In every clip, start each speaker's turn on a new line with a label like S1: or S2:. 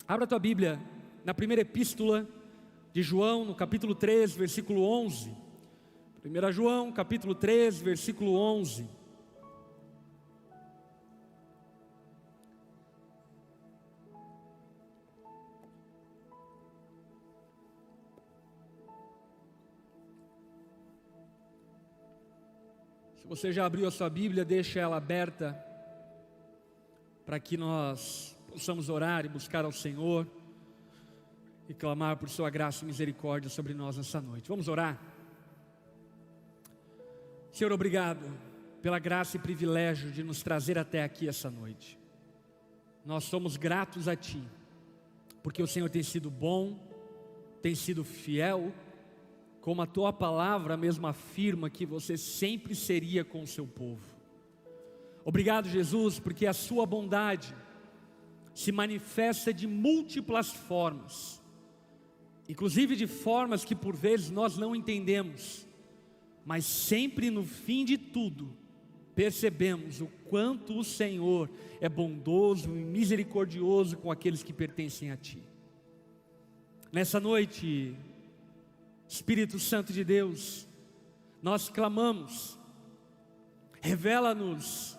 S1: Abra a tua Bíblia na primeira epístola de João, no capítulo 3, versículo 11. 1 João, capítulo 3, versículo 11. Se você já abriu a sua Bíblia, deixa ela aberta para que nós possamos orar e buscar ao Senhor e clamar por sua graça e misericórdia sobre nós nessa noite. Vamos orar? Senhor, obrigado pela graça e privilégio de nos trazer até aqui essa noite. Nós somos gratos a Ti, porque o Senhor tem sido bom, tem sido fiel, como a Tua palavra mesmo afirma que você sempre seria com o seu povo. Obrigado, Jesus, porque a Sua bondade se manifesta de múltiplas formas, inclusive de formas que por vezes nós não entendemos, mas sempre no fim de tudo, percebemos o quanto o Senhor é bondoso e misericordioso com aqueles que pertencem a Ti. Nessa noite, Espírito Santo de Deus, nós clamamos, revela-nos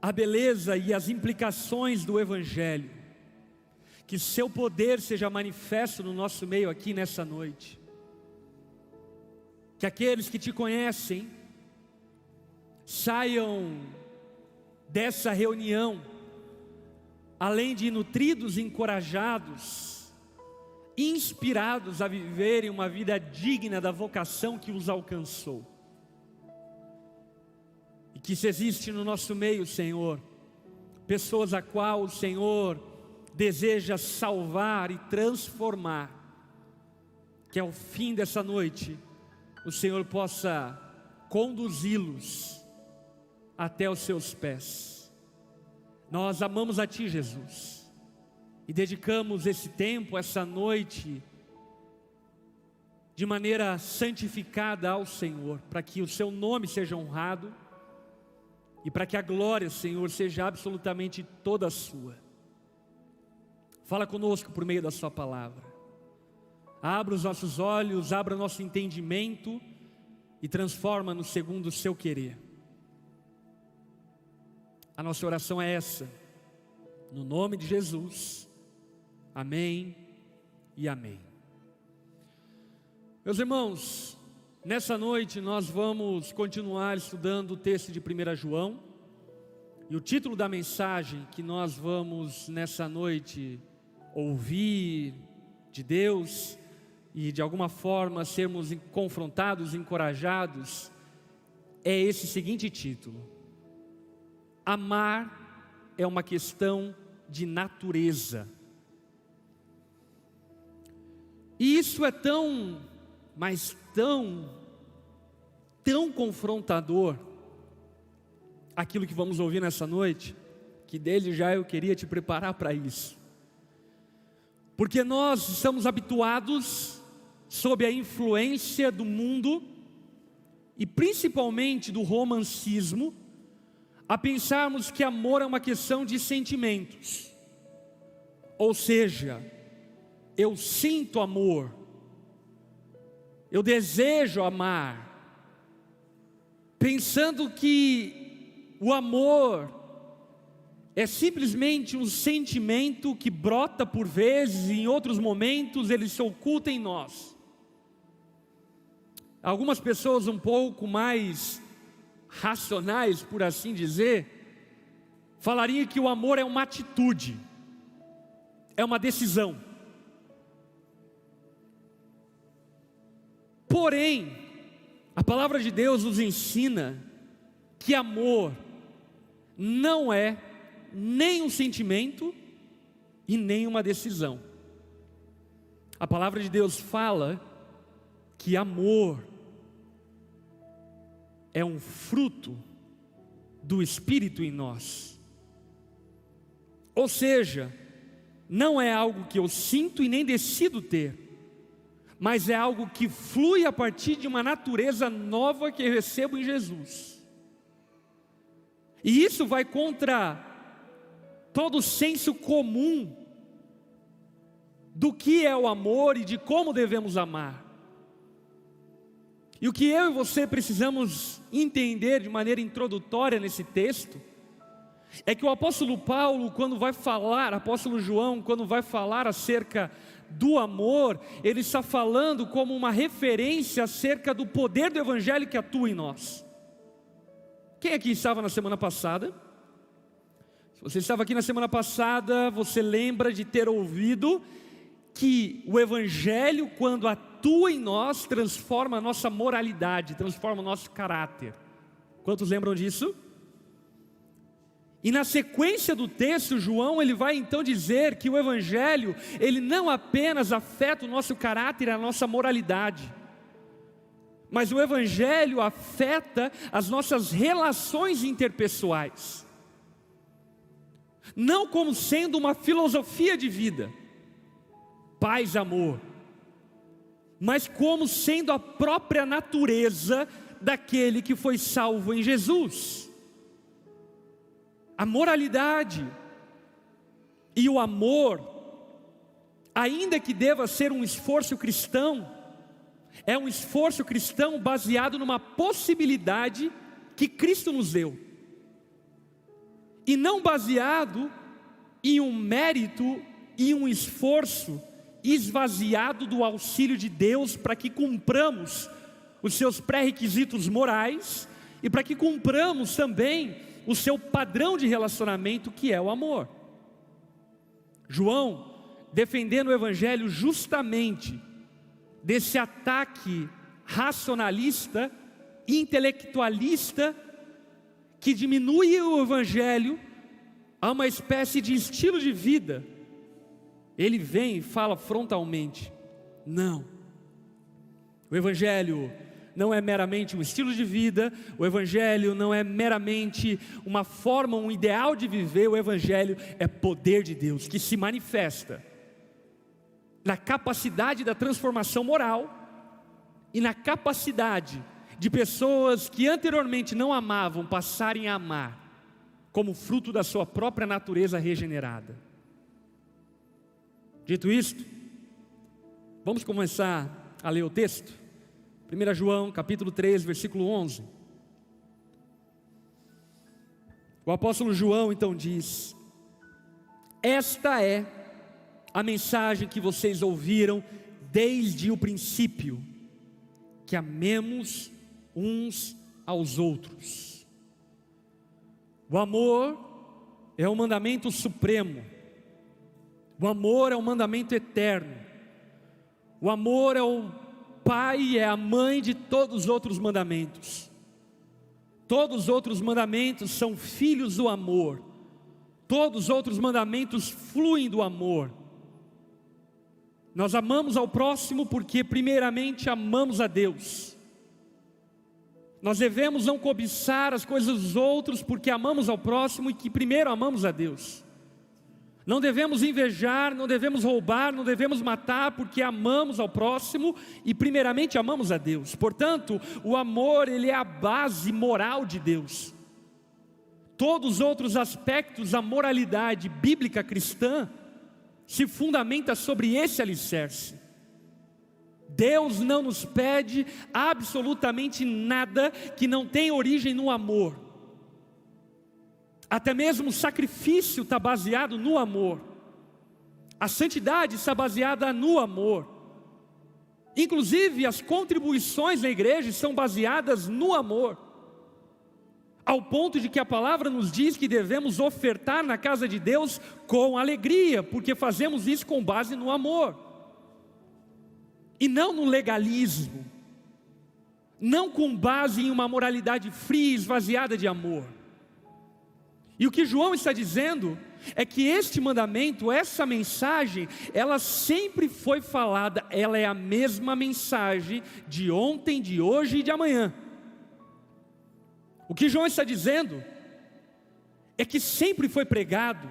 S1: a beleza e as implicações do Evangelho, que seu poder seja manifesto no nosso meio aqui nessa noite, que aqueles que Te conhecem saiam dessa reunião, além de nutridos e encorajados, inspirados a viverem uma vida digna da vocação que os alcançou. E que se existe no nosso meio, Senhor, pessoas a qual o Senhor deseja salvar e transformar, que ao fim dessa noite o Senhor possa conduzi-los até os Seus pés. Nós amamos a Ti, Jesus, e dedicamos esse tempo, essa noite, de maneira santificada ao Senhor, para que o Seu nome seja honrado e para que a glória, Senhor, seja absolutamente toda sua. Fala conosco por meio da Sua palavra. Abra os nossos olhos, abra o nosso entendimento e transforma-nos segundo o Seu querer. A nossa oração é essa, no nome de Jesus. Amém e amém. Meus irmãos, nessa noite nós vamos continuar estudando o texto de 1 João. E o título da mensagem que nós vamos nessa noite ouvir de Deus e de alguma forma sermos confrontados, encorajados, é esse seguinte título: amar é uma questão de natureza. E isso é tão, mas tão confrontador, aquilo que vamos ouvir nessa noite, que desde já eu queria te preparar para isso. Porque nós estamos habituados, sob a influência do mundo, e principalmente do romancismo, a pensarmos que amor é uma questão de sentimentos. Ou seja, eu sinto amor, eu desejo amar, pensando que o amor é simplesmente um sentimento que brota por vezes e em outros momentos ele se oculta em nós. Algumas pessoas um pouco mais racionais, por assim dizer, falariam que o amor é uma atitude, é uma decisão. Porém, a palavra de Deus nos ensina que amor não é nem um sentimento e nem uma decisão. A palavra de Deus fala que amor é um fruto do Espírito em nós. Ou seja, não é algo que eu sinto e nem decido ter, mas é algo que flui a partir de uma natureza nova que eu recebo em Jesus. E isso vai contra todo o senso comum do que é o amor e de como devemos amar. E o que eu e você precisamos entender de maneira introdutória nesse texto é que o apóstolo Paulo, quando vai falar, apóstolo João, quando vai falar acerca do amor, ele está falando como uma referência acerca do poder do evangelho que atua em nós. Quem aqui estava na semana passada? Se você estava aqui na semana passada, você lembra de ter ouvido que o evangelho, quando atua em nós, transforma a nossa moralidade, transforma o nosso caráter. Quantos lembram disso? E na sequência do texto, João, ele vai então dizer que o evangelho, ele não apenas afeta o nosso caráter e a nossa moralidade, mas o evangelho afeta as nossas relações interpessoais. Não como sendo uma filosofia de vida, paz, amor, mas como sendo a própria natureza daquele que foi salvo em Jesus. A moralidade e o amor, ainda que deva ser um esforço cristão, é um esforço cristão baseado numa possibilidade que Cristo nos deu, e não baseado em um mérito e um esforço esvaziado do auxílio de Deus para que cumpramos os seus pré-requisitos morais e para que cumpramos também o seu padrão de relacionamento, que é o amor. João, defendendo o evangelho justamente desse ataque racionalista, intelectualista, que diminui o evangelho a uma espécie de estilo de vida, ele vem e fala frontalmente: não, o evangelho não é meramente um estilo de vida, o evangelho não é meramente uma forma, um ideal de viver, o evangelho é poder de Deus, que se manifesta na capacidade da transformação moral e na capacidade de pessoas que anteriormente não amavam passarem a amar, como fruto da sua própria natureza regenerada. Dito isto, vamos começar a ler o texto. 1 João capítulo 3, versículo 11. O apóstolo João então diz: esta é a mensagem que vocês ouviram desde o princípio, que amemos uns aos outros. O amor é o mandamento supremo, o amor é o mandamento eterno, o amor é o pai e é a mãe de todos os outros mandamentos. Todos os outros mandamentos são filhos do amor, todos os outros mandamentos fluem do amor. Nós amamos ao próximo porque primeiramente amamos a Deus. Nós devemos não cobiçar as coisas dos outros porque amamos ao próximo e que primeiro amamos a Deus. Não devemos invejar, não devemos roubar, não devemos matar porque amamos ao próximo e primeiramente amamos a Deus. Portanto, o amor, ele é a base moral de Deus. Todos os outros aspectos da moralidade bíblica cristã se fundamenta sobre esse alicerce. Deus não nos pede absolutamente nada que não tenha origem no amor. Até mesmo o sacrifício está baseado no amor. A santidade está baseada no amor. Inclusive as contribuições na igreja são baseadas no amor. Ao ponto de que a palavra nos diz que devemos ofertar na casa de Deus com alegria, porque fazemos isso com base no amor. E não no legalismo, não com base em uma moralidade fria, esvaziada de amor. E o que João está dizendo é que este mandamento, essa mensagem, ela sempre foi falada, ela é a mesma mensagem de ontem, de hoje e de amanhã. O que João está dizendo é que sempre foi pregado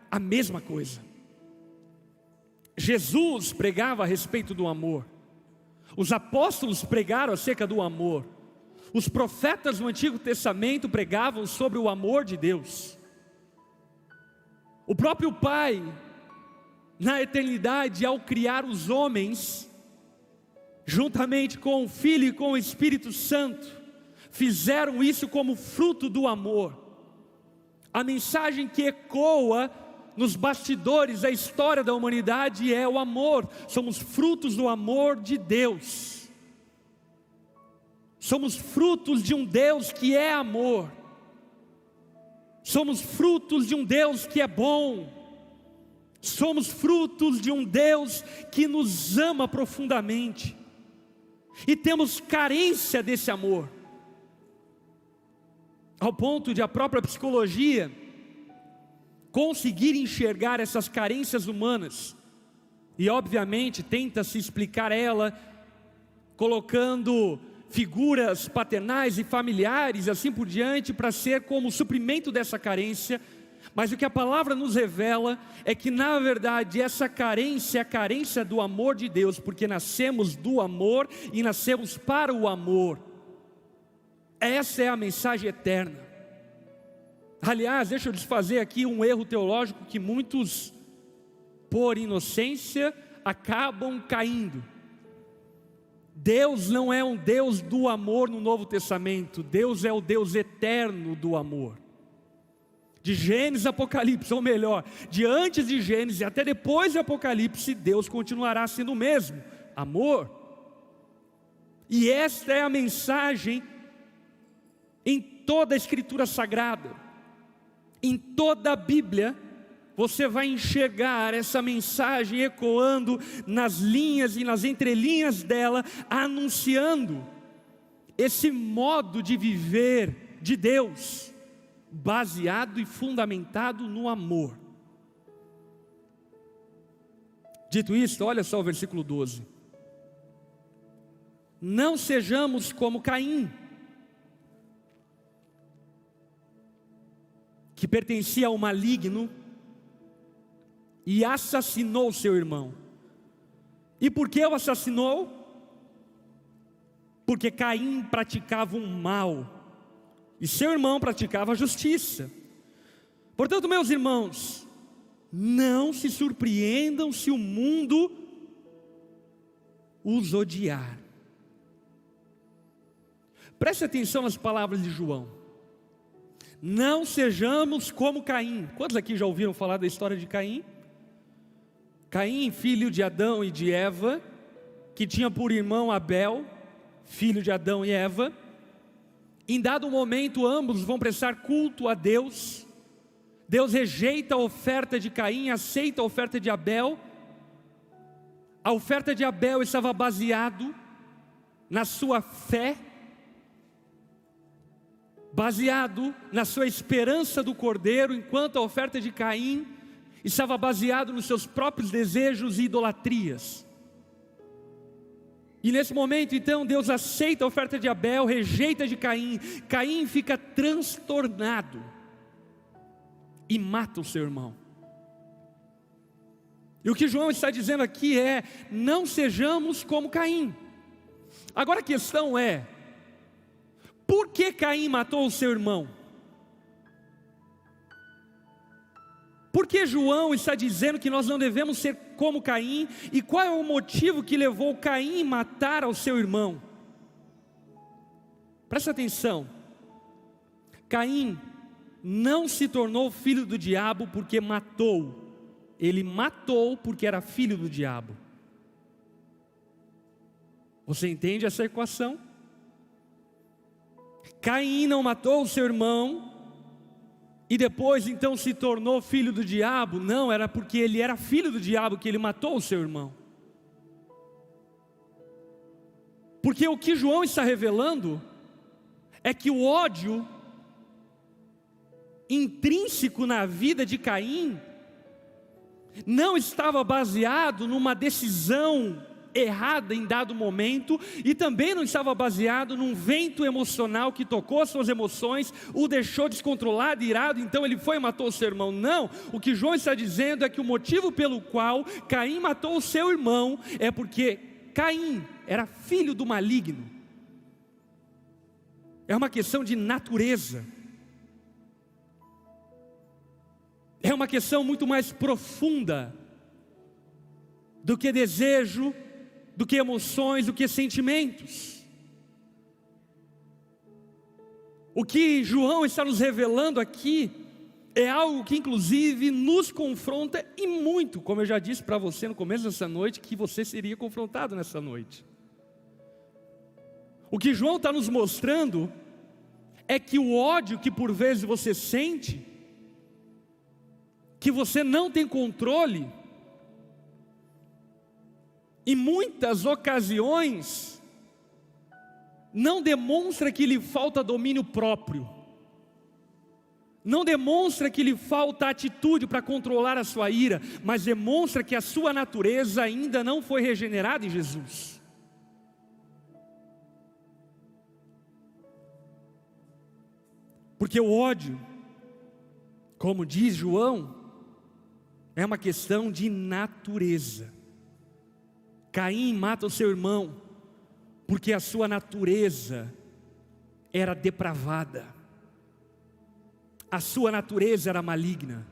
S1: a mesma coisa. Jesus pregava a respeito do amor. Os apóstolos pregaram acerca do amor. Os profetas no Antigo Testamento pregavam sobre o amor de Deus. O próprio Pai na eternidade, ao criar os homens, juntamente com o Filho e com o Espírito Santo, fizeram isso como fruto do amor. A mensagem que ecoa nos bastidores da história da humanidade é o amor. Somos frutos do amor de Deus. Somos frutos de um Deus que é amor. Somos frutos de um Deus que é bom. Somos frutos de um Deus que nos ama profundamente. E temos carência desse amor, ao ponto de a própria psicologia conseguir enxergar essas carências humanas. E obviamente tenta se explicar ela colocando figuras paternais e familiares, assim por diante, para ser como suprimento dessa carência. Mas o que a palavra nos revela é que, na verdade, essa carência é a carência do amor de Deus, porque nascemos do amor e nascemos para o amor. Essa é a mensagem eterna. Aliás, deixa eu desfazer aqui um erro teológico que muitos, por inocência, acabam caindo. Deus não é um Deus do amor no Novo Testamento. Deus é o Deus eterno do amor. De Gênesis a Apocalipse, ou melhor, de antes de Gênesis até depois de Apocalipse, Deus continuará sendo o mesmo, amor. E esta é a mensagem em toda a Escritura Sagrada. Em toda a Bíblia, você vai enxergar essa mensagem ecoando nas linhas e nas entrelinhas dela, anunciando esse modo de viver de Deus, baseado e fundamentado no amor. Dito isto, olha só o versículo 12. Não sejamos como Caim, que pertencia ao maligno e assassinou seu irmão. E por que o assassinou? Porque Caim praticava um mal e seu irmão praticava a justiça. Portanto, meus irmãos, não se surpreendam se o mundo os odiar. Preste atenção nas palavras de João. Não sejamos como Caim. Quantos aqui já ouviram falar da história de Caim? Caim, filho de Adão e de Eva, que tinha por irmão Abel, filho de Adão e Eva. Em dado momento, ambos vão prestar culto a Deus. Deus rejeita a oferta de Caim, aceita a oferta de Abel. A oferta de Abel estava baseado na sua fé, baseado na sua esperança do cordeiro, enquanto a oferta de Caim estava baseado nos seus próprios desejos e idolatrias. E nesse momento, então, Deus aceita a oferta de Abel, rejeita a de Caim. Caim fica transtornado e mata o seu irmão. E o que João está dizendo aqui é: não sejamos como Caim. Agora a questão é: por que Caim matou o seu irmão? Por que João está dizendo que nós não devemos ser como Caim? E qual é o motivo que levou Caim a matar ao seu irmão? Presta atenção. Caim não se tornou filho do diabo porque matou. Ele matou porque era filho do diabo. Você entende essa equação? Caim não matou o seu irmão e depois então se tornou filho do diabo. Não, era porque ele era filho do diabo que ele matou o seu irmão. Porque o que João está revelando é que o ódio intrínseco na vida de Caim não estava baseado numa decisão errada em dado momento, e também não estava baseado num vento emocional que tocou suas emoções, o deixou descontrolado, irado, então ele foi e matou o seu irmão. Não, o que João está dizendo é que o motivo pelo qual Caim matou o seu irmão é porque Caim era filho do maligno. É uma questão de natureza. É uma questão muito mais profunda do que desejo, do que emoções, do que sentimentos. O que João está nos revelando aqui é algo que inclusive nos confronta e muito, como eu já disse para você no começo dessa noite, que você seria confrontado nessa noite. O que João está nos mostrando é que o ódio que por vezes você sente, que você não tem controle, em muitas ocasiões, não demonstra que lhe falta domínio próprio, não demonstra que lhe falta atitude para controlar a sua ira, mas demonstra que a sua natureza ainda não foi regenerada em Jesus. Porque o ódio, como diz João, é uma questão de natureza. Caim mata o seu irmão, porque a sua natureza era depravada, a sua natureza era maligna.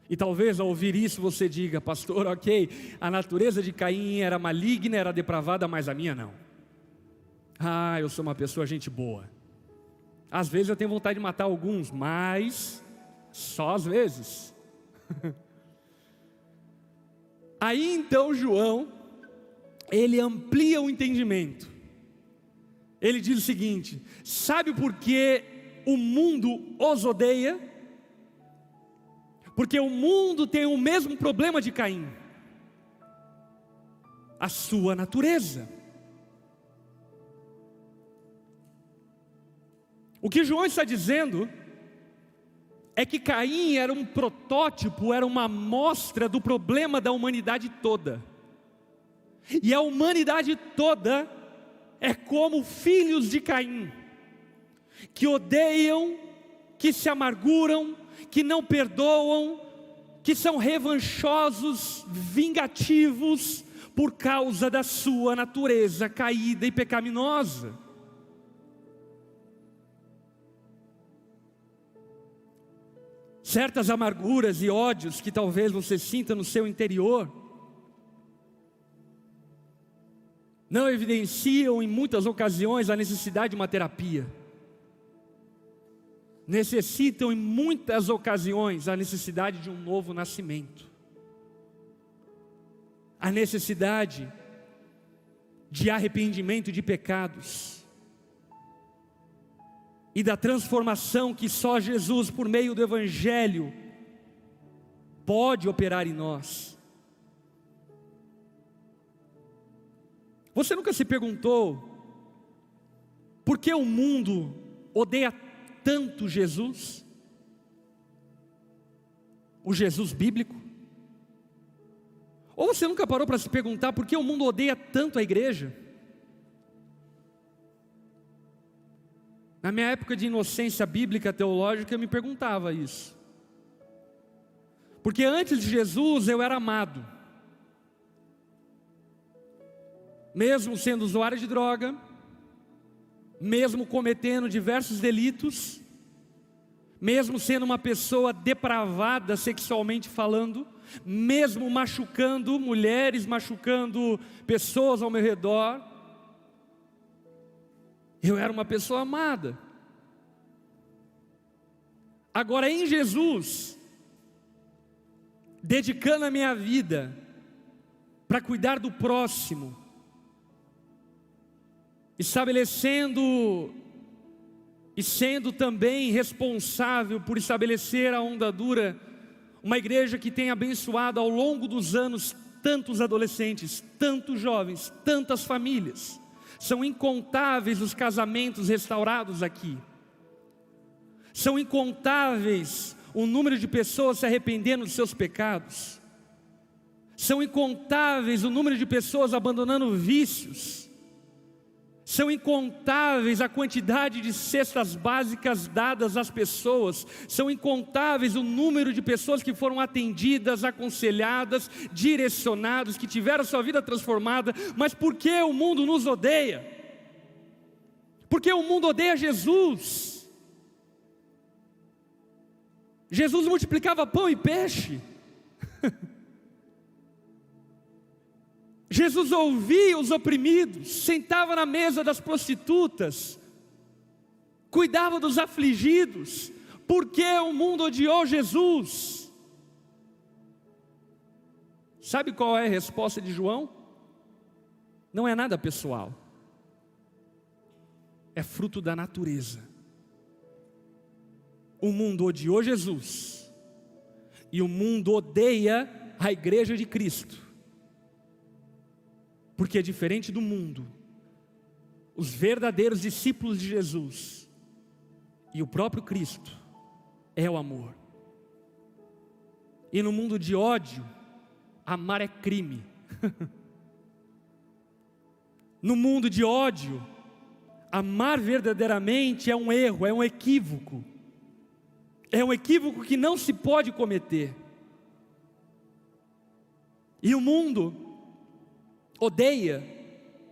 S1: E talvez ao ouvir isso você diga: pastor, ok, a natureza de Caim era maligna, era depravada, mas a minha não. Eu sou uma pessoa gente boa. Às vezes eu tenho vontade de matar alguns, mas só às vezes. Aí então João, ele amplia o entendimento. Ele diz o seguinte: sabe por que o mundo os odeia? Porque o mundo tem o mesmo problema de Caim, a sua natureza. O que João está dizendo é que Caim era um protótipo, era uma amostra do problema da humanidade toda. E a humanidade toda é como filhos de Caim, que odeiam, que se amarguram, que não perdoam, que são revanchosos, vingativos, por causa da sua natureza caída e pecaminosa. Certas amarguras e ódios que talvez você sinta no seu interior, não evidenciam em muitas ocasiões a necessidade de uma terapia. Necessitam em muitas ocasiões a necessidade de um novo nascimento. A necessidade de arrependimento de pecados. E da transformação que só Jesus, por meio do Evangelho, pode operar em nós. Você nunca se perguntou por que o mundo odeia tanto Jesus? O Jesus bíblico? Ou você nunca parou para se perguntar por que o mundo odeia tanto a igreja? Na minha época de inocência bíblica teológica, eu me perguntava isso. Porque antes de Jesus eu era amado. Mesmo sendo usuário de droga, mesmo cometendo diversos delitos, mesmo sendo uma pessoa depravada sexualmente falando, mesmo machucando mulheres, machucando pessoas ao meu redor, eu era uma pessoa amada. Agora em Jesus, dedicando a minha vida para cuidar do próximo, estabelecendo e sendo também responsável por estabelecer a onda dura, uma igreja que tem abençoado ao longo dos anos tantos adolescentes, tantos jovens, tantas famílias. São incontáveis os casamentos restaurados aqui. São incontáveis o número de pessoas se arrependendo dos seus pecados. São incontáveis o número de pessoas abandonando vícios. São incontáveis a quantidade de cestas básicas dadas às pessoas. São incontáveis o número de pessoas que foram atendidas, aconselhadas, direcionadas, que tiveram sua vida transformada. Mas por que o mundo nos odeia? Porque o mundo odeia Jesus. Jesus multiplicava pão e peixe. Jesus ouvia os oprimidos, sentava na mesa das prostitutas, cuidava dos afligidos. Por que o mundo odiou Jesus? Sabe qual é a resposta de João? Não é nada pessoal. É fruto da natureza. O mundo odiou Jesus. E o mundo odeia a igreja de Cristo. Porque diferente do mundo, os verdadeiros discípulos de Jesus e o próprio Cristo é o amor. E no mundo de ódio, amar é crime. No mundo de ódio, amar verdadeiramente é um erro, é um equívoco. É um equívoco que não se pode cometer. E o mundo odeia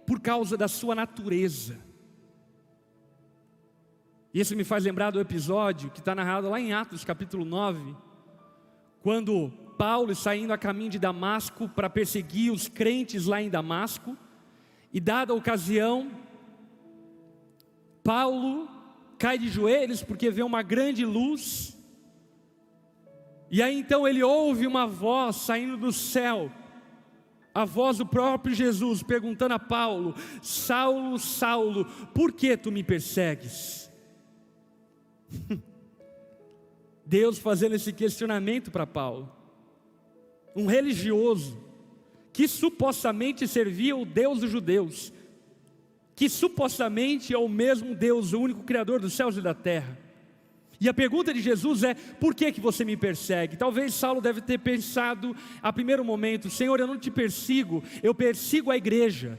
S1: por causa da sua natureza. Isso me faz lembrar do episódio que está narrado lá em Atos capítulo 9, quando Paulo está indo a caminho de Damasco para perseguir os crentes lá em Damasco, e dada a ocasião, Paulo cai de joelhos porque vê uma grande luz, e aí então ele ouve uma voz saindo do céu, a voz do próprio Jesus perguntando a Paulo: Saulo, Saulo, por que tu me persegues? Deus fazendo esse questionamento para Paulo, um religioso que supostamente servia o Deus dos judeus, que supostamente é o mesmo Deus, o único Criador dos céus e da terra. E a pergunta de Jesus é: por que você me persegue? Talvez Saulo deve ter pensado a primeiro momento: Senhor, eu não te persigo, eu persigo a igreja.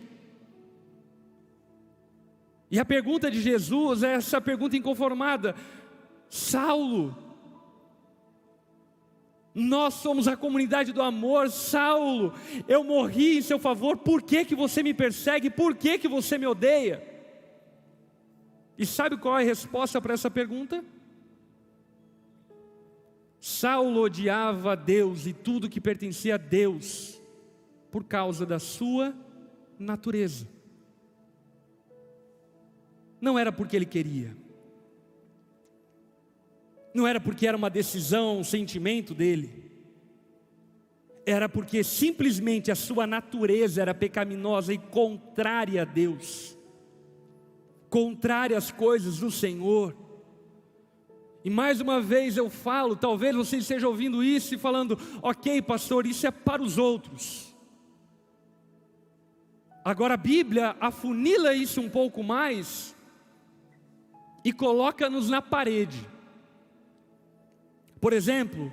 S1: E a pergunta de Jesus é essa pergunta inconformada: Saulo, nós somos a comunidade do amor. Saulo, eu morri em seu favor, por que você me persegue? Por que você me odeia? E sabe qual é a resposta para essa pergunta? Saulo odiava a Deus e tudo que pertencia a Deus por causa da sua natureza. Não era porque ele queria, não era porque era uma decisão, um sentimento dele, era porque simplesmente a sua natureza era pecaminosa e contrária a Deus, contrária às coisas do Senhor. E mais uma vez eu falo, talvez você esteja ouvindo isso e falando: ok, pastor, isso é para os outros. Agora a Bíblia afunila isso um pouco mais e coloca-nos na parede. Por exemplo,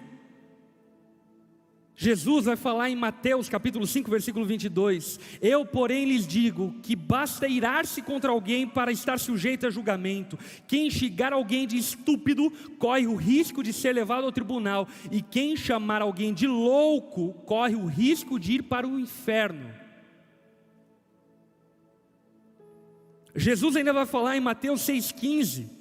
S1: Jesus vai falar em Mateus capítulo 5, versículo 22: eu, porém, lhes digo que basta irar-se contra alguém para estar sujeito a julgamento. Quem xingar alguém de estúpido corre o risco de ser levado ao tribunal, e quem chamar alguém de louco corre o risco de ir para o inferno. Jesus ainda vai falar em Mateus 6,15: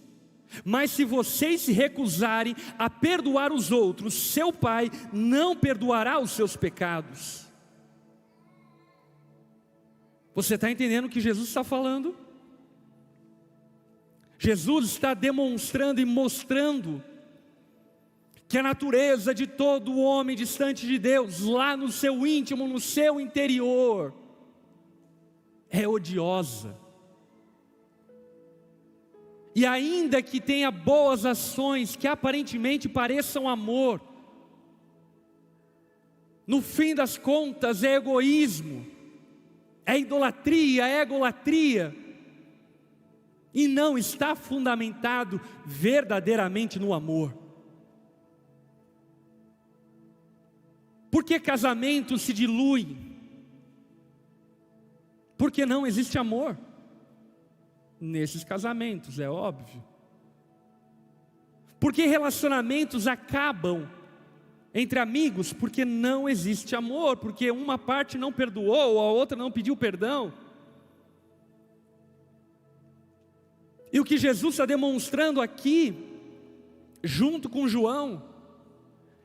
S1: mas se vocês se recusarem a perdoar os outros, seu Pai não perdoará os seus pecados. Você está entendendo o que Jesus está falando? Jesus está demonstrando e mostrando que a natureza de todo homem distante de Deus, lá no seu íntimo, no seu interior, é odiosa. E ainda que tenha boas ações que aparentemente pareçam amor, no fim das contas é egoísmo, é idolatria, é egolatria, e não está fundamentado verdadeiramente no amor. Por que casamentos se diluem? Porque não existe amor nesses casamentos, é óbvio. Por que relacionamentos acabam entre amigos? Porque não existe amor, porque uma parte não perdoou, a outra não pediu perdão. E o que Jesus está demonstrando aqui, junto com João,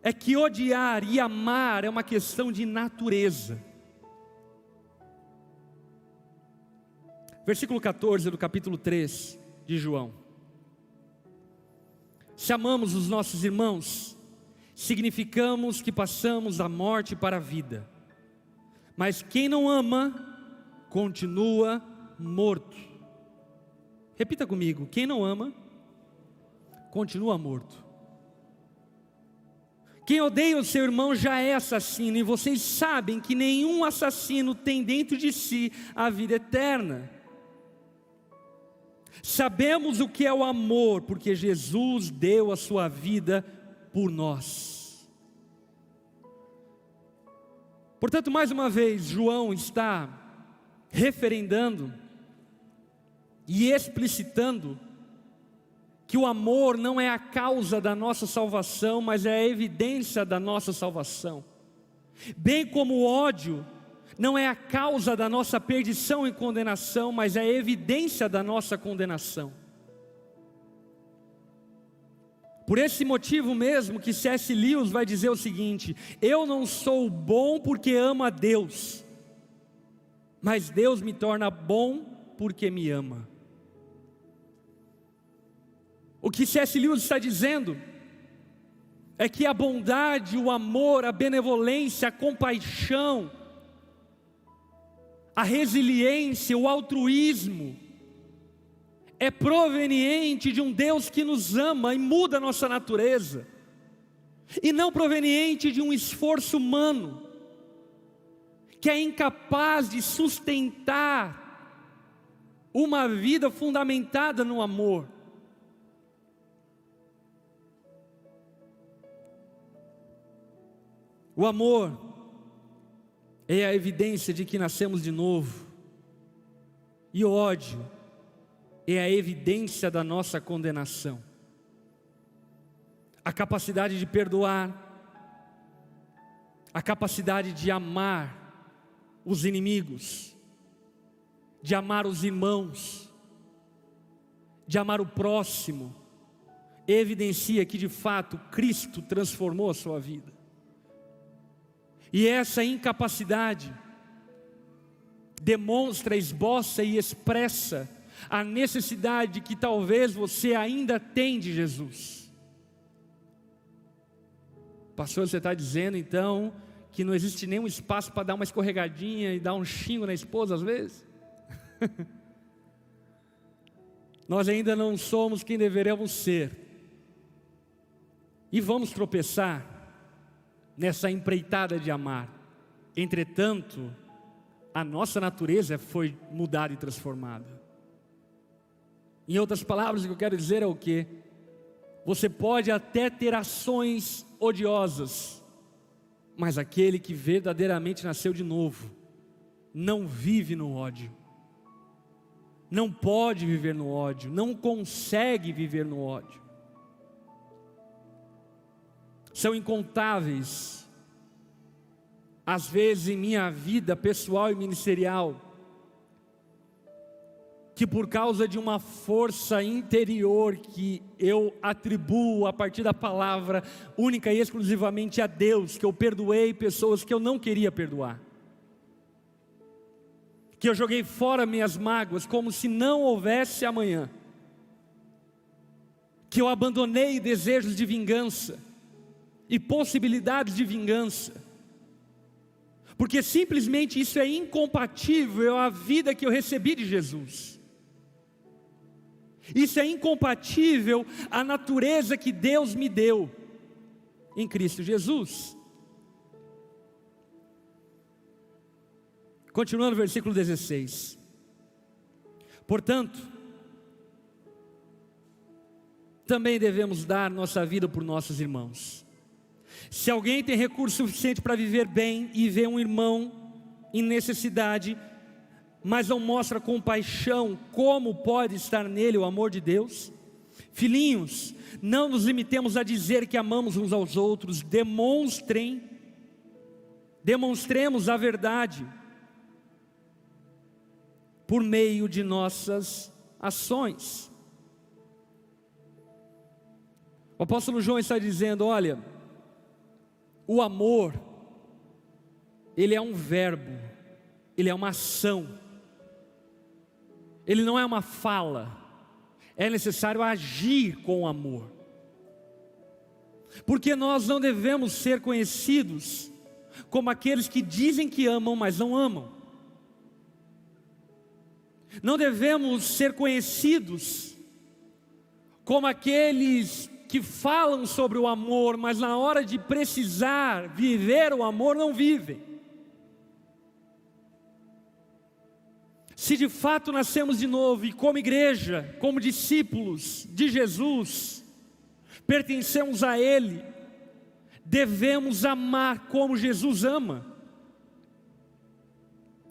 S1: é que odiar e amar é uma questão de natureza. Versículo 14 do capítulo 3 de João. Se amamos os nossos irmãos, significamos que passamos da morte para a vida. Mas quem não ama, continua morto. Repita comigo: quem não ama, continua morto. Quem odeia o seu irmão já é assassino, e vocês sabem que nenhum assassino tem dentro de si a vida eterna. Sabemos o que é o amor, porque Jesus deu a sua vida por nós. Portanto, mais uma vez, João está referendando e explicitando que o amor não é a causa da nossa salvação, mas é a evidência da nossa salvação. Bem como o ódio não é a causa da nossa perdição e condenação, mas é a evidência da nossa condenação. Por esse motivo mesmo que C.S. Lewis vai dizer o seguinte: eu não sou bom porque amo a Deus, mas Deus me torna bom porque me ama. O que C.S. Lewis está dizendo é que a bondade, o amor, a benevolência, a compaixão, a resiliência, o altruísmo é proveniente de um Deus que nos ama e muda a nossa natureza, e não proveniente de um esforço humano que é incapaz de sustentar uma vida fundamentada no amor. O amor é a evidência de que nascemos de novo, e o ódio é a evidência da nossa condenação. A capacidade de perdoar, a capacidade de amar os inimigos, de amar os irmãos, de amar o próximo, evidencia que de fato Cristo transformou a sua vida. E essa incapacidade demonstra, esboça e expressa a necessidade que talvez você ainda tem de Jesus. Pastor, você está dizendo então que não existe nenhum espaço para dar uma escorregadinha e dar um xingo na esposa às vezes? Nós ainda não somos quem deveríamos ser, e vamos tropeçar nessa empreitada de amar. Entretanto, a nossa natureza foi mudada e transformada. Em outras palavras, o que eu quero dizer é o quê? Você pode até ter ações odiosas, mas aquele que verdadeiramente nasceu de novo não vive no ódio, não pode viver no ódio, não consegue viver no ódio. São incontáveis às vezes em minha vida pessoal e ministerial, que por causa de uma força interior que eu atribuo a partir da palavra única e exclusivamente a Deus, que eu perdoei pessoas que eu não queria perdoar, que eu joguei fora minhas mágoas como se não houvesse amanhã, que eu abandonei desejos de vingança e possibilidades de vingança, porque simplesmente isso é incompatível à vida que eu recebi de Jesus. Isso é incompatível à natureza que Deus me deu em Cristo Jesus. Continuando o versículo 16. Portanto, também devemos dar nossa vida por nossos irmãos. Se alguém tem recurso suficiente para viver bem e vê um irmão em necessidade, mas não mostra compaixão, como pode estar nele o amor de Deus? Filhinhos, não nos limitemos a dizer que amamos uns aos outros, demonstremos a verdade por meio de nossas ações. O apóstolo João está dizendo, olha, o amor, ele é um verbo, ele é uma ação. ele não é uma fala, é necessário agir com amor. Porque nós não devemos ser conhecidos como aqueles que dizem que amam, mas não amam. Não devemos ser conhecidos como aqueles que falam sobre o amor, mas na hora de precisar viver o amor, não vivem. Se de fato nascemos de novo e como igreja, como discípulos de Jesus, pertencemos a Ele, devemos amar como Jesus ama.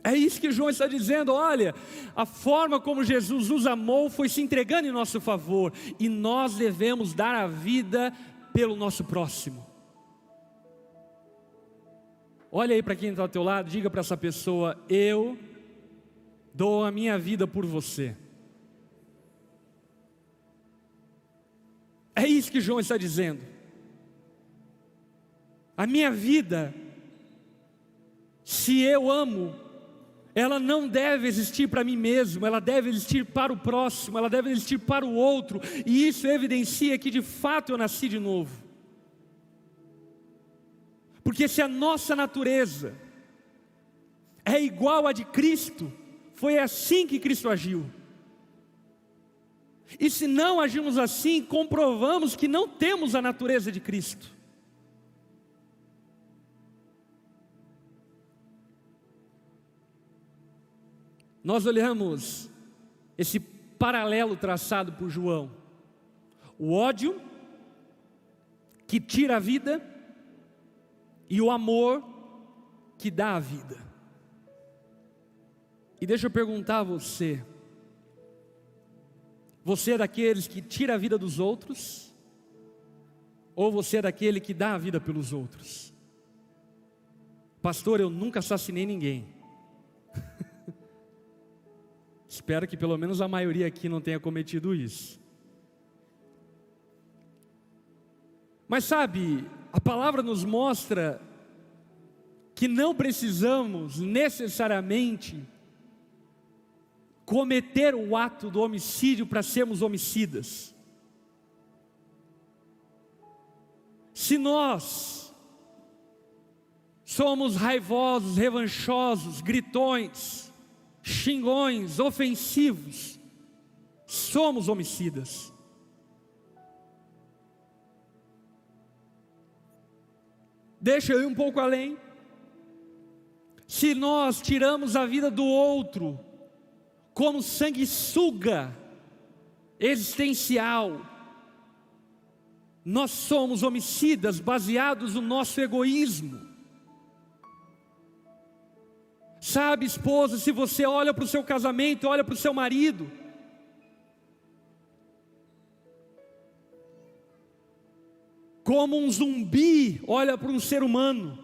S1: É isso que João está dizendo, olha, a forma como Jesus nos amou foi se entregando em nosso favor, e nós devemos dar a vida pelo nosso próximo. Olha aí para quem está ao teu lado, diga para essa pessoa: eu dou a minha vida por você. É isso que João está dizendo. A minha vida, se eu amo, ela não deve existir para mim mesmo, ela deve existir para o próximo, ela deve existir para o outro, e isso evidencia que de fato eu nasci de novo. Porque se a nossa natureza é igual à de Cristo, foi assim que Cristo agiu. E se não agimos assim, comprovamos que não temos a natureza de Cristo. Nós olhamos esse paralelo traçado por João: o ódio que tira a vida e o amor que dá a vida. E deixa eu perguntar a você: você é daqueles que tira a vida dos outros? Ou você é daquele que dá a vida pelos outros? Pastor, eu nunca assassinei ninguém. Espero que pelo menos a maioria aqui não tenha cometido isso. Mas sabe, a palavra nos mostra que não precisamos necessariamente cometer o ato do homicídio para sermos homicidas. Se nós somos raivosos, revanchosos, gritões, xingões, ofensivos, somos homicidas. Deixa eu ir um pouco além. Se nós tiramos a vida do outro como sanguessuga existencial, nós somos homicidas baseados no nosso egoísmo. Sabe, esposa, se você olha para o seu casamento, olha para o seu marido, como um zumbi olha para um ser humano,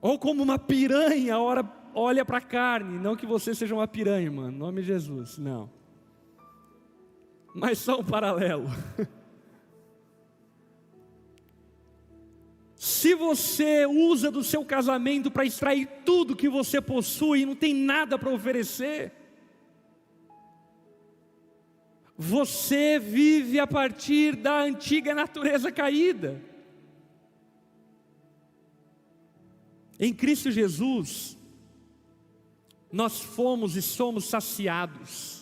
S1: ou como uma piranha olha para a carne. Não que você seja uma piranha, mano, em nome de Jesus, não. Mas só um paralelo. Se você usa do seu casamento para extrair tudo que você possui e não tem nada para oferecer, você vive a partir da antiga natureza caída. Em Cristo Jesus, nós fomos e somos saciados.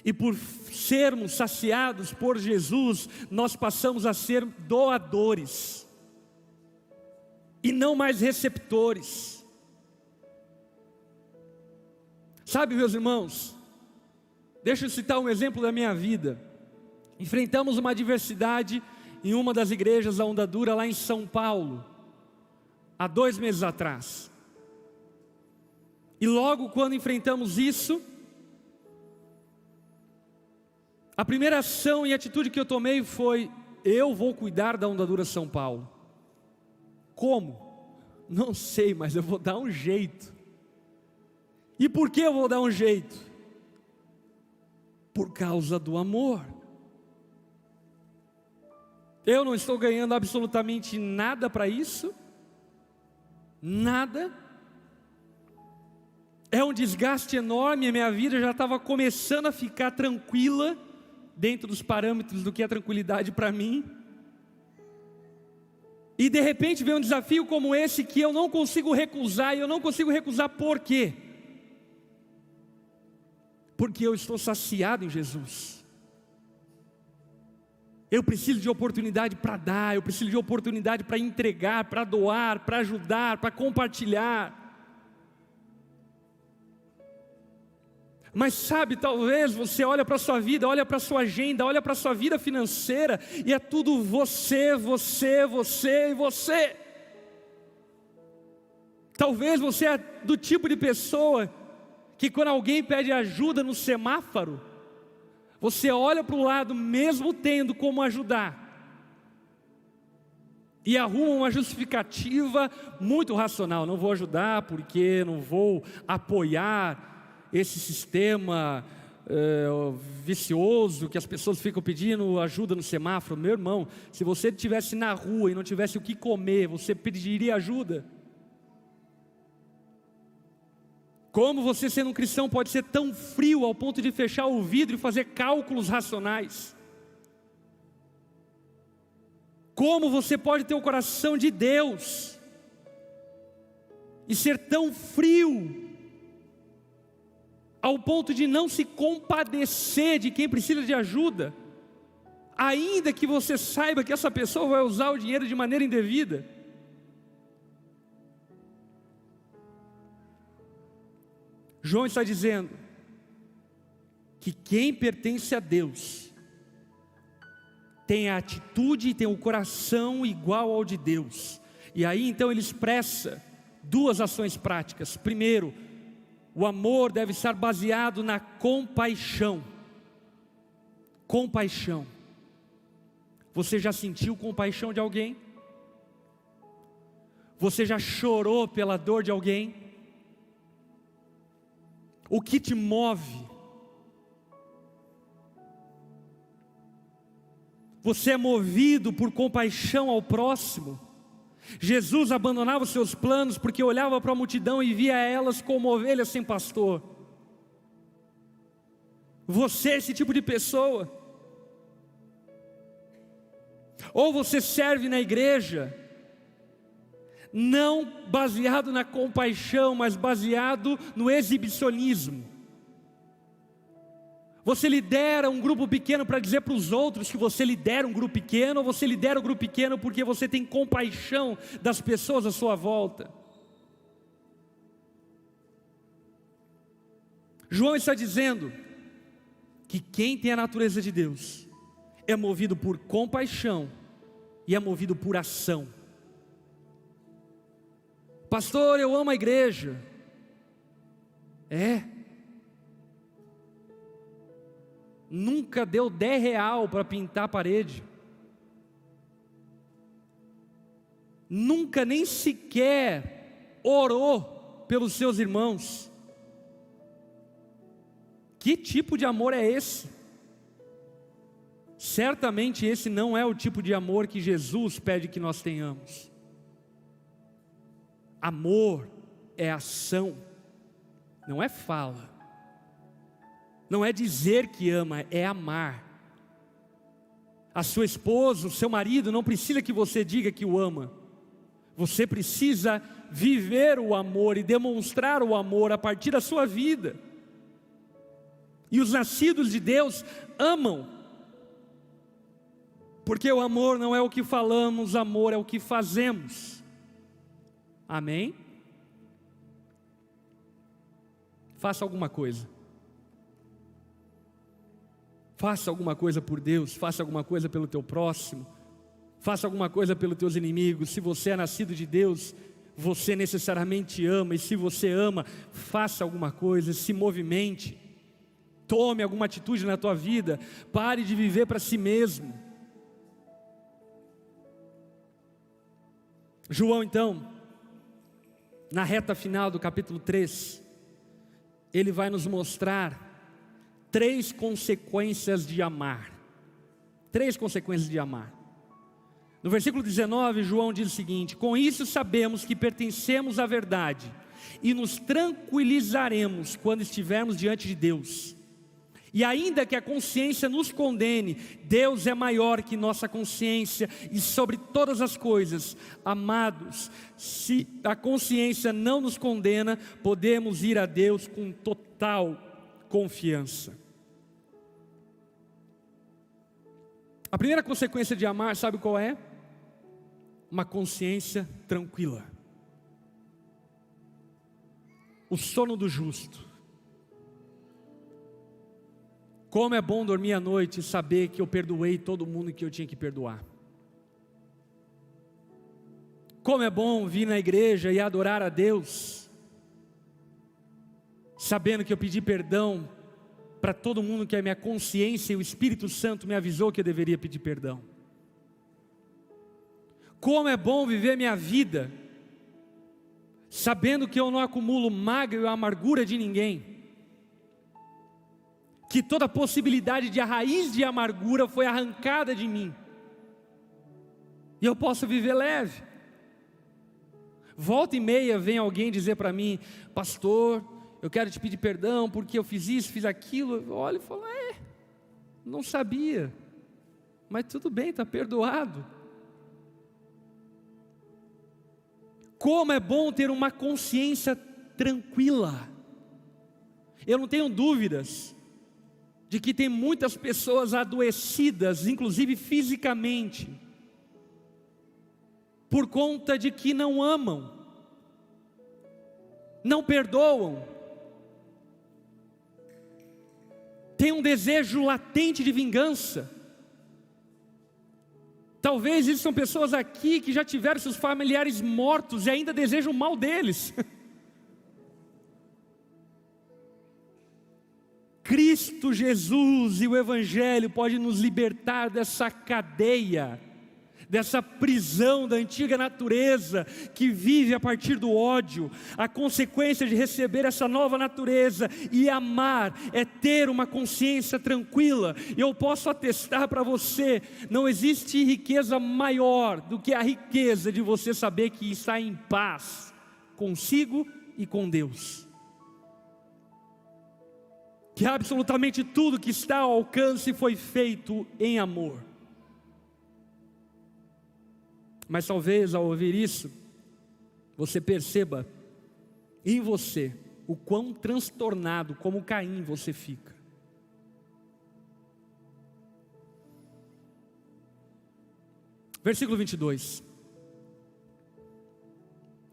S1: E por sermos saciados por Jesus, nós passamos a ser doadores e não mais receptores. Sabe, meus irmãos, deixa eu citar um exemplo da minha vida. Enfrentamos uma adversidade em uma das igrejas da Onda Dura lá em São Paulo, há 2 meses atrás. E logo quando enfrentamos isso, a primeira ação e atitude que eu tomei foi: eu vou cuidar da Onda Dura São Paulo. Como? Não sei, mas eu vou dar um jeito. E por que eu vou dar um jeito? Por causa do amor. Eu não estou ganhando absolutamente nada para isso. Nada. É um desgaste enorme, a minha vida já estava começando a ficar tranquila, dentro dos parâmetros do que é tranquilidade para mim. E de repente vem um desafio como esse que eu não consigo recusar, e eu não consigo recusar por quê? Porque eu estou saciado em Jesus. Eu preciso de oportunidade para dar, eu preciso de oportunidade para entregar, para doar, para ajudar, para compartilhar. Mas sabe, talvez você olha para a sua vida, olha para a sua agenda, olha para a sua vida financeira, e é tudo você, você, você e você. Talvez você é do tipo de pessoa que quando alguém pede ajuda no semáforo, você olha para o lado mesmo tendo como ajudar, e arruma uma justificativa muito racional: não vou ajudar porque não vou apoiar esse sistema vicioso que as pessoas ficam pedindo ajuda no semáforo. Meu irmão, se você estivesse na rua e não tivesse o que comer, você pediria ajuda? Como você, sendo um cristão, pode ser tão frio ao ponto de fechar o vidro e fazer cálculos racionais? Como você pode ter o coração de Deus e ser tão frio ao ponto de não se compadecer de quem precisa de ajuda, ainda que você saiba que essa pessoa vai usar o dinheiro de maneira indevida? João está dizendo que quem pertence a Deus tem a atitude e tem o coração igual ao de Deus. E aí então ele expressa duas ações práticas. Primeiro, o amor deve estar baseado na compaixão. Compaixão. Você já sentiu compaixão de alguém? Você já chorou pela dor de alguém? O que te move? Você é movido por compaixão ao próximo? Jesus abandonava os seus planos porque olhava para a multidão e via elas como ovelhas sem pastor. Você é esse tipo de pessoa? Ou você serve na igreja, não baseado na compaixão, mas baseado no exibicionismo. Você lidera um grupo pequeno para dizer para os outros que você lidera um grupo pequeno, ou você lidera um grupo pequeno porque você tem compaixão das pessoas à sua volta? João está dizendo que quem tem a natureza de Deus é movido por compaixão e é movido por ação. Pastor, eu amo a igreja. Nunca deu R$10 para pintar a parede. Nunca nem sequer orou pelos seus irmãos. Que tipo de amor é esse? Certamente esse não é o tipo de amor que Jesus pede que nós tenhamos. Amor é ação, não é fala, não é dizer que ama, é amar. A sua esposa, o seu marido não precisa que você diga que o ama. Você precisa viver o amor e demonstrar o amor a partir da sua vida. E os nascidos de Deus amam, porque o amor não é o que falamos, amor é o que fazemos. Amém? Faça alguma coisa. Faça alguma coisa por Deus, faça alguma coisa pelo teu próximo, faça alguma coisa pelos teus inimigos. Se você é nascido de Deus, você necessariamente ama, e se você ama, faça alguma coisa, se movimente, tome alguma atitude na tua vida, pare de viver para si mesmo. João então, na reta final do capítulo 3, ele vai nos mostrar 3 consequências de amar. 3 consequências de amar. No versículo 19, João diz o seguinte: com isso sabemos que pertencemos à verdade, e nos tranquilizaremos quando estivermos diante de Deus. E ainda que a consciência nos condene, Deus é maior que nossa consciência e sobre todas as coisas. Amados, se a consciência não nos condena, podemos ir a Deus com total confiança. A primeira consequência de amar, sabe qual é? Uma consciência tranquila. O sono do justo. Como é bom dormir à noite e saber que eu perdoei todo mundo que eu tinha que perdoar. Como é bom vir na igreja e adorar a Deus, sabendo que eu pedi perdão para todo mundo que a minha consciência e o Espírito Santo me avisou que eu deveria pedir perdão. Como é bom viver minha vida, sabendo que eu não acumulo mágoa e amargura de ninguém, que toda possibilidade de a raiz de amargura foi arrancada de mim, e eu posso viver leve. Volta e meia vem alguém dizer para mim: pastor, eu quero te pedir perdão porque eu fiz isso, fiz aquilo. Eu olho e falo: não sabia, mas tudo bem, está perdoado. Como é bom ter uma consciência tranquila. Eu não tenho dúvidas de que tem muitas pessoas adoecidas, inclusive fisicamente, por conta de que não amam, não perdoam, tem um desejo latente de vingança. Talvez existam pessoas aqui que já tiveram seus familiares mortos e ainda desejam o mal deles. Cristo Jesus e o Evangelho pode nos libertar dessa cadeia, dessa prisão da antiga natureza que vive a partir do ódio. A consequência de receber essa nova natureza e amar é ter uma consciência tranquila. E eu posso atestar para você, não existe riqueza maior do que a riqueza de você saber que está em paz consigo e com Deus. Que absolutamente tudo que está ao alcance foi feito em amor. Mas talvez ao ouvir isso, você perceba em você o quão transtornado, como Caim, você fica. Versículo 22.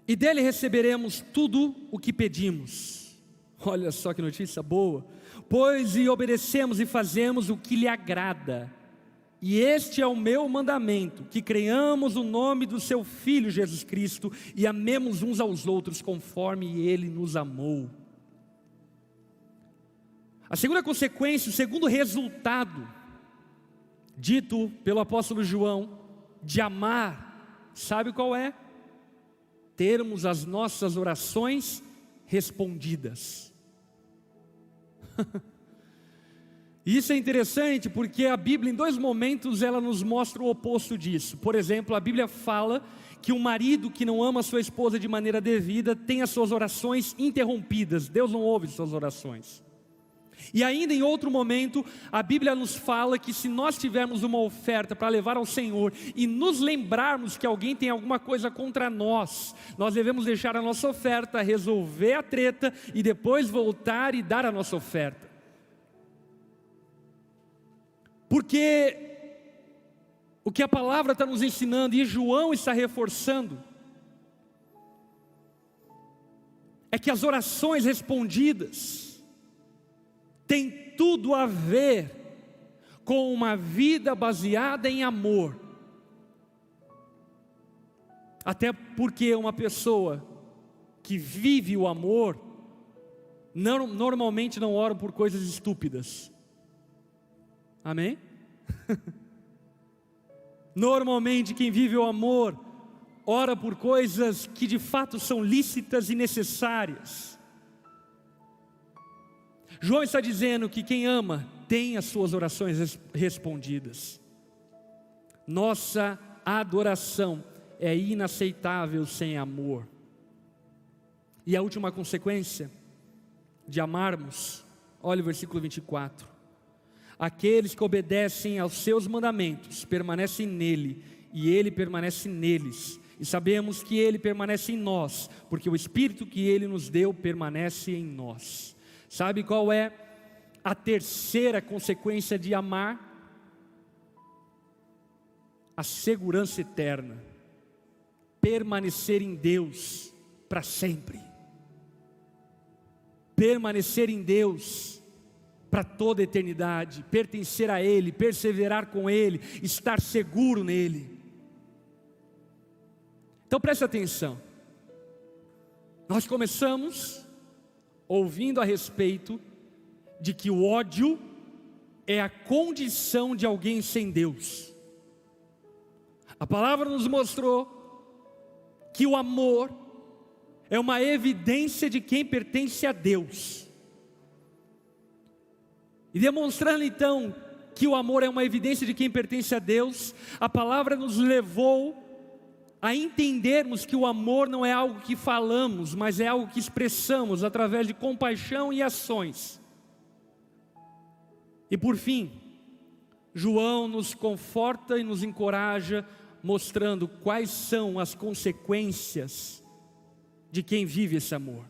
S1: E dele receberemos tudo o que pedimos. Olha só que notícia boa. Pois e obedecemos e fazemos o que lhe agrada. E este é o meu mandamento, que creiamos no nome do seu Filho Jesus Cristo e amemos uns aos outros conforme Ele nos amou. A segunda consequência, o segundo resultado, dito pelo apóstolo João, de amar, sabe qual é? Termos as nossas orações respondidas. Isso é interessante porque a Bíblia em dois momentos ela nos mostra o oposto disso. Por exemplo, a Bíblia fala que um marido que não ama a sua esposa de maneira devida tem as suas orações interrompidas. Deus não ouve suas orações. E ainda em outro momento, a Bíblia nos fala que se nós tivermos uma oferta para levar ao Senhor e nos lembrarmos que alguém tem alguma coisa contra nós, nós devemos deixar a nossa oferta, resolver a treta e depois voltar e dar a nossa oferta. Porque o que a palavra está nos ensinando e João está reforçando é que as orações respondidas têm tudo a ver com uma vida baseada em amor. Até porque uma pessoa que vive o amor normalmente não ora por coisas estúpidas. Amém? Normalmente quem vive o amor ora por coisas que de fato são lícitas e necessárias. João está dizendo que quem ama tem as suas orações respondidas. Nossa adoração é inaceitável sem amor. E a última consequência de amarmos, olha o versículo 24: aqueles que obedecem aos seus mandamentos permanecem nele, e ele permanece neles, e sabemos que ele permanece em nós, porque o Espírito que ele nos deu permanece em nós. Sabe qual é a terceira consequência de amar? A segurança eterna, permanecer em Deus para sempre, permanecer em Deus para toda a eternidade, pertencer a Ele, perseverar com Ele, estar seguro nele. Então preste atenção, nós começamos ouvindo a respeito de que o ódio é a condição de alguém sem Deus. A palavra nos mostrou que o amor é uma evidência de quem pertence a Deus. E demonstrando então que o amor é uma evidência de quem pertence a Deus, a palavra nos levou a entendermos que o amor não é algo que falamos, mas é algo que expressamos através de compaixão e ações. E por fim, João nos conforta e nos encoraja, mostrando quais são as consequências de quem vive esse amor.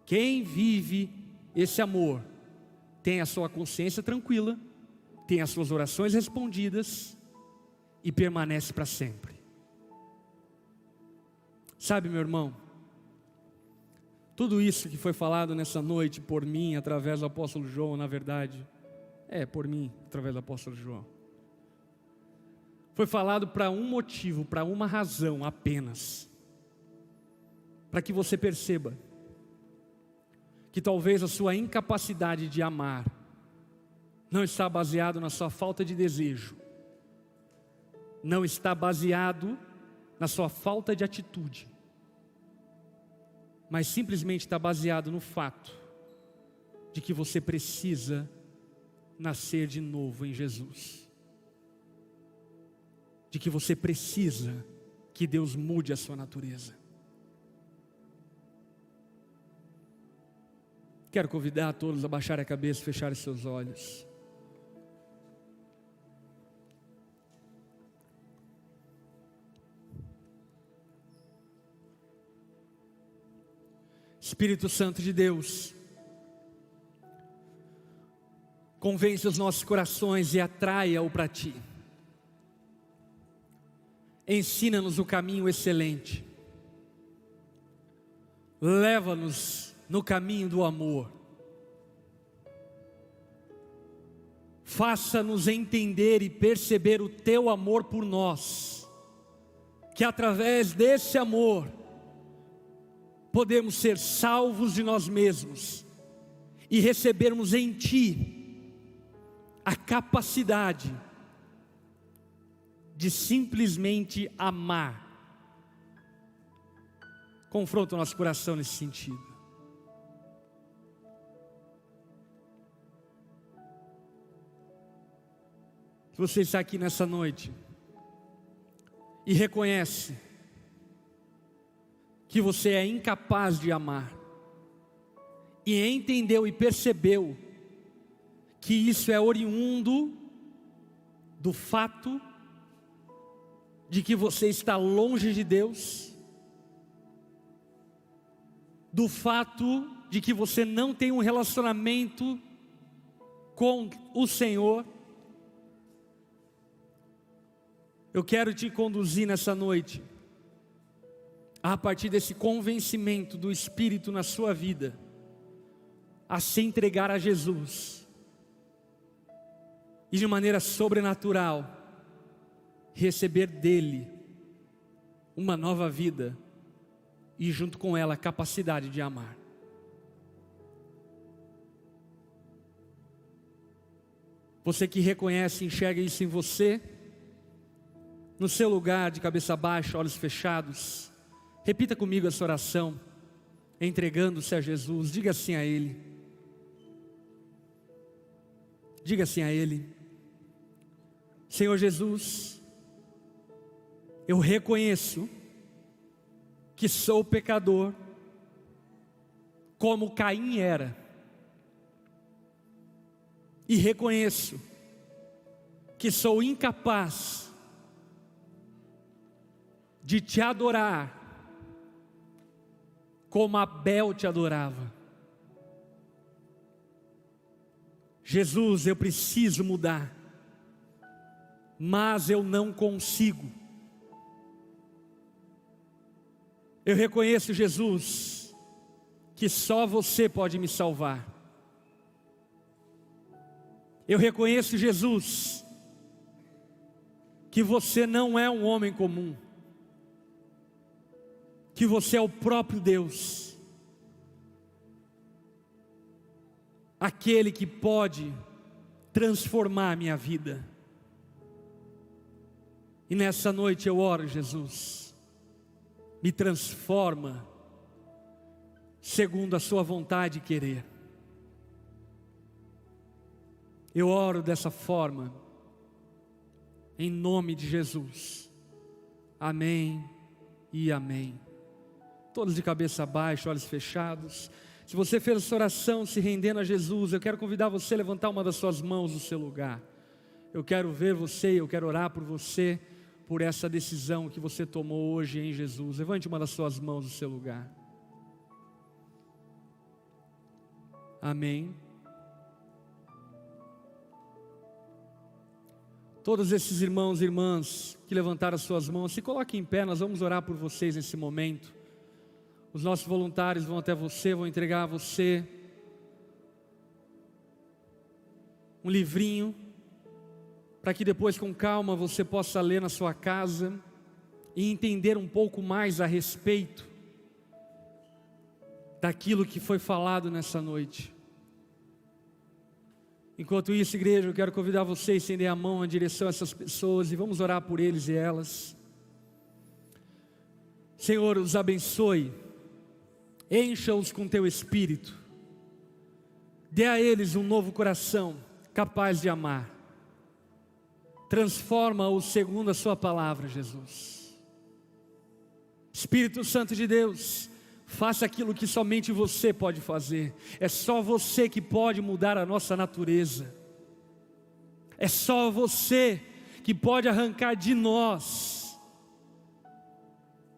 S1: Quem vive esse amor tem a sua consciência tranquila, tem as suas orações respondidas e permanece para sempre. Sabe, meu irmão, tudo isso que foi falado nessa noite por mim, através do apóstolo João, na verdade, por mim, através do apóstolo João, foi falado para um motivo, para uma razão apenas, para que você perceba que talvez a sua incapacidade de amar não está baseado na sua falta de desejo, não está baseado na sua falta de atitude, mas simplesmente está baseado no fato de que você precisa nascer de novo em Jesus, de que você precisa que Deus mude a sua natureza. Quero convidar a todos a baixarem a cabeça e fecharem seus olhos. Espírito Santo de Deus, convence os nossos corações e atraia-o para Ti. Ensina-nos o caminho excelente, leva-nos no caminho do amor, faça-nos entender e perceber o Teu amor por nós, que através desse amor, podemos ser salvos de nós mesmos, e recebermos em Ti, a capacidade de simplesmente amar. Confronta o nosso coração nesse sentido. Se você está aqui nessa noite e reconhece que você é incapaz de amar, e entendeu e percebeu que isso é oriundo do fato de que você está longe de Deus, do fato de que você não tem um relacionamento com o Senhor, eu quero te conduzir nessa noite, a partir desse convencimento do Espírito na sua vida, a se entregar a Jesus, e de maneira sobrenatural, receber dele uma nova vida, e junto com ela a capacidade de amar. Você que reconhece e enxerga isso em você, no seu lugar de cabeça baixa, olhos fechados, repita comigo essa oração, entregando-se a Jesus. Diga assim a Ele, diga assim a Ele: Senhor Jesus, eu reconheço que sou pecador, como Caim era, e reconheço que sou incapaz de te adorar como Abel te adorava. Jesus, eu preciso mudar, mas eu não consigo. Eu reconheço, Jesus, que só você pode me salvar. Eu reconheço, Jesus, que você não é um homem comum, que você é o próprio Deus, aquele que pode transformar a minha vida. E nessa noite eu oro, Jesus, me transforma segundo a sua vontade e querer. Eu oro dessa forma, em nome de Jesus. Amém e amém. Todos de cabeça baixa, olhos fechados. Se você fez essa oração se rendendo a Jesus, eu quero convidar você a levantar uma das suas mãos do seu lugar. Eu quero ver você, eu quero orar por você, por essa decisão que você tomou hoje em Jesus. Levante uma das suas mãos do seu lugar. Amém. Todos esses irmãos e irmãs que levantaram as suas mãos, se coloquem em pé, nós vamos orar por vocês nesse momento. Os nossos voluntários vão até você, vão entregar a você um livrinho, para que depois com calma você possa ler na sua casa e entender um pouco mais a respeito daquilo que foi falado nessa noite. Enquanto isso, igreja, eu quero convidar você a estender a mão em direção a essas pessoas e vamos orar por eles e elas. Senhor, os abençoe, encha-os com teu Espírito, dê a eles um novo coração capaz de amar, transforma-os segundo a sua palavra, Jesus. Espírito Santo de Deus, faça aquilo que somente você pode fazer. É só você que pode mudar a nossa natureza. É só você que pode arrancar de nós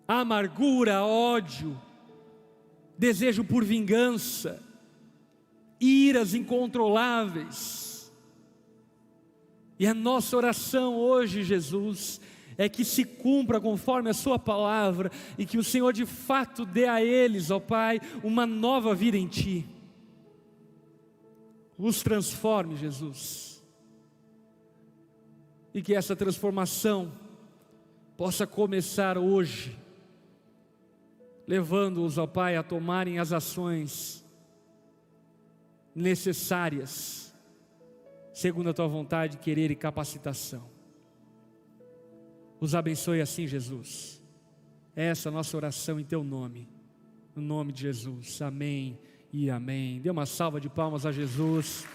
S1: a amargura, ódio, desejo por vingança, iras incontroláveis. E a nossa oração hoje, Jesus, é que se cumpra conforme a sua palavra e que o Senhor de fato dê a eles, ó Pai, uma nova vida em Ti. Os transforme, Jesus, e que essa transformação possa começar hoje, levando-os, ó Pai, a tomarem as ações necessárias, segundo a Tua vontade, querer e capacitação. Os abençoe assim, Jesus. Essa é a nossa oração em Teu nome, no nome de Jesus. Amém e amém. Dê uma salva de palmas a Jesus.